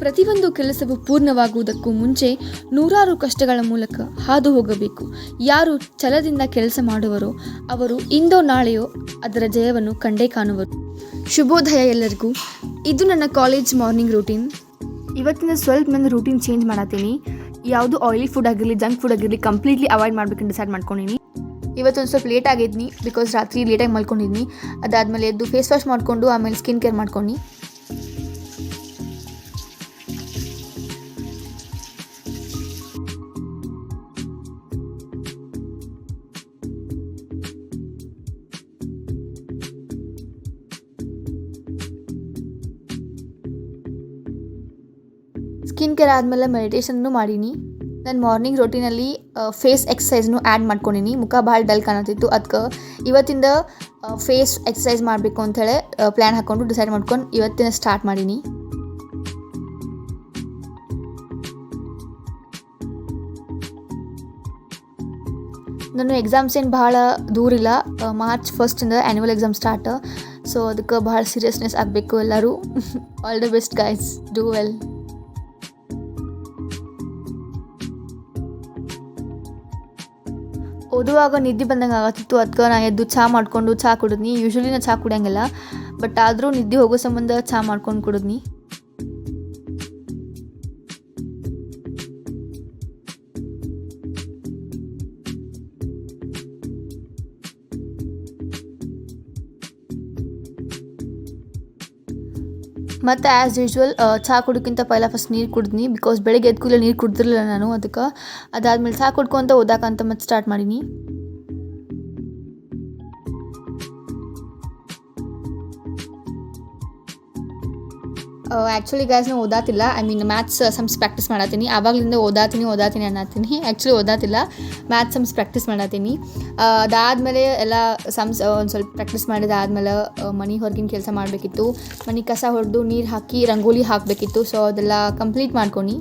ಪ್ರತಿಯೊಂದು ಕೆಲಸವು ಪೂರ್ಣವಾಗುವುದಕ್ಕೂ ಮುಂಚೆ ನೂರಾರು ಕಷ್ಟಗಳ ಮೂಲಕ ಹಾದು ಹೋಗಬೇಕು. ಯಾರು ಛಲದಿಂದ ಕೆಲಸ ಮಾಡುವರೋ ಅವರು ಇಂದೋ ನಾಳೆಯೋ ಅದರ ಜಯವನ್ನು ಕಂಡೇ ಕಾಣುವರು. ಶುಭೋದಯ ಎಲ್ಲರಿಗೂ. ಇದು ನನ್ನ ಕಾಲೇಜ್ ಮಾರ್ನಿಂಗ್ ರೂಟೀನ್. ಇವತ್ತಿನ ಸ್ವಲ್ಪ ನನ್ನ ರೂಟೀನ್ ಚೇಂಜ್ ಮಾಡತ್ತೀನಿ. ಯಾವುದು ಆಯಿಲಿ ಫುಡ್ ಆಗಿರಲಿ, ಜಂಕ್ ಫುಡ್ ಆಗಿರಲಿ ಕಂಪ್ಲೀಟ್ಲಿ ಅವಾಯ್ಡ್ ಮಾಡ್ಬೇಕಂತ ಡಿಸೈಡ್ ಮಾಡ್ಕೊಂಡಿನಿ. ಇವತ್ತೊಂದು ಸ್ವಲ್ಪ ಲೇಟ್ ಆಗಿದ್ನಿ ಬಿಕಾಸ್ ರಾತ್ರಿ ಲೇಟಾಗಿ ಮಲ್ಕೊಂಡಿದ್ನಿ. ಅದಾದಮೇಲೆ ಎದ್ದು ಫೇಸ್ ವಾಶ್ ಮಾಡಿಕೊಂಡು ಆಮೇಲೆ ಸ್ಕಿನ್ ಕೇರ್ ಮಾಡ್ಕೊಂಡು ಸ್ಕಿನ್ ಕೇರ್ ಆದಮೇಲೆ ಮೆಡಿಟೇಷನ್ನು ಮಾಡೀನಿ. ನಾನು ಮಾರ್ನಿಂಗ್ ರೋಟೀನಲ್ಲಿ ಫೇಸ್ ಎಕ್ಸಸೈಸ್ನು ಆ್ಯಡ್ ಮಾಡ್ಕೊಂಡಿನಿ. ಮುಖ ಭಾಳ ಡಲ್ ಕಾಣತ್ತಿತ್ತು, ಅದಕ್ಕೆ ಇವತ್ತಿಂದ ಫೇಸ್ ಎಕ್ಸಸೈಸ್ ಮಾಡಬೇಕು ಅಂಥೇಳಿ ಪ್ಲ್ಯಾನ್ ಹಾಕ್ಕೊಂಡು ಡಿಸೈಡ್ ಮಾಡ್ಕೊಂಡು ಇವತ್ತಿನ ಸ್ಟಾರ್ಟ್ ಮಾಡೀನಿ. ನಾನು ಎಕ್ಸಾಮ್ಸ್ ಏನು ಭಾಳ ದೂರ ಇಲ್ಲ. March 1 annual exam start. So ಅದಕ್ಕೆ ಭಾಳ ಸೀರಿಯಸ್ನೆಸ್ ಆಗಬೇಕು ಎಲ್ಲರೂ. All the best guys, do well. ಓದುವಾಗ ನಿದ್ದೆ ಬಂದಂಗೆ ಆಗತ್ತಿತ್ತು, ಅದಕ್ಕೆ ನಾನು ಎದ್ದು ಚಹಾ ಮಾಡ್ಕೊಂಡು ಚಹಾ ಕುಡಿದ್ನಿ. ಯೂಶ್ವಲಿ ನಾನು ಚಹಾ ಕುಡಿಯೋಂಗಿಲ್ಲ, ಬಟ್ ಆದರೂ ನಿದ್ದೆ ಹೋಗೋ ಸಂಬಂಧ ಚಹಾ ಮಾಡ್ಕೊಂಡು ಕುಡಿದ್ನಿ. ಮತ್ತು ಆ್ಯಸ್ ಯೂಶ್ವಲ್ ಚಹಾ ಕುಡೋಕ್ಕಿಂತ ಪೈಲ ಫಸ್ಟ್ ನೀರು ಕುಡಿದ್ನಿ. ಬಿಕಾಸ್ ಬೆಳಗ್ಗೆ ಎದ್ದು ಕೂಡಲೇ ನೀರು ಕುಡ್ದಿರಲಿಲ್ಲ ನಾನು. ಅದಕ್ಕೆ ಅದಾದಮೇಲೆ ಚಹಾ ಕುಡ್ಕೊಂತ ಓದಾಕಂತ ಮತ್ತೆ ಸ್ಟಾರ್ಟ್ ಮಾಡೀನಿ. ಆ್ಯಕ್ಚುಲಿ ಗೈಸ್ ನಾನು ಓದಾತಿಲ್ಲ. ಮ್ಯಾಥ್ಸ್ ಸಮ್ಸ್ ಪ್ರಾಕ್ಟೀಸ್ ಮಾಡತ್ತೀನಿ. ಆವಾಗಲಿಂದ ಓದಾತೀನಿ ಅನ್ನತ್ತೀನಿ. ಆ್ಯಕ್ಚುಲಿ ಓದಾತಿಲ್ಲ, ಮ್ಯಾಥ್ಸ್ ಸಮ್ಸ್ ಪ್ರಾಕ್ಟೀಸ್ ಮಾಡತ್ತೀನಿ. ಅದಾದಮೇಲೆ ಎಲ್ಲ ಸಮ್ಸ್ ಒಂದು ಸ್ವಲ್ಪ ಪ್ರಾಕ್ಟೀಸ್ ಮಾಡಿದಾದ್ಮೇಲೆ ಮನೆ ಹೊರಗಿನ ಕೆಲಸ ಮಾಡಬೇಕಿತ್ತು. ಮನೆ ಕಸ ಹೊಡೆದು ನೀರು ಹಾಕಿ ರಂಗೋಲಿ ಹಾಕಬೇಕಿತ್ತು. ಸೊ ಅದೆಲ್ಲ ಕಂಪ್ಲೀಟ್ ಮಾಡ್ಕೊಂಡು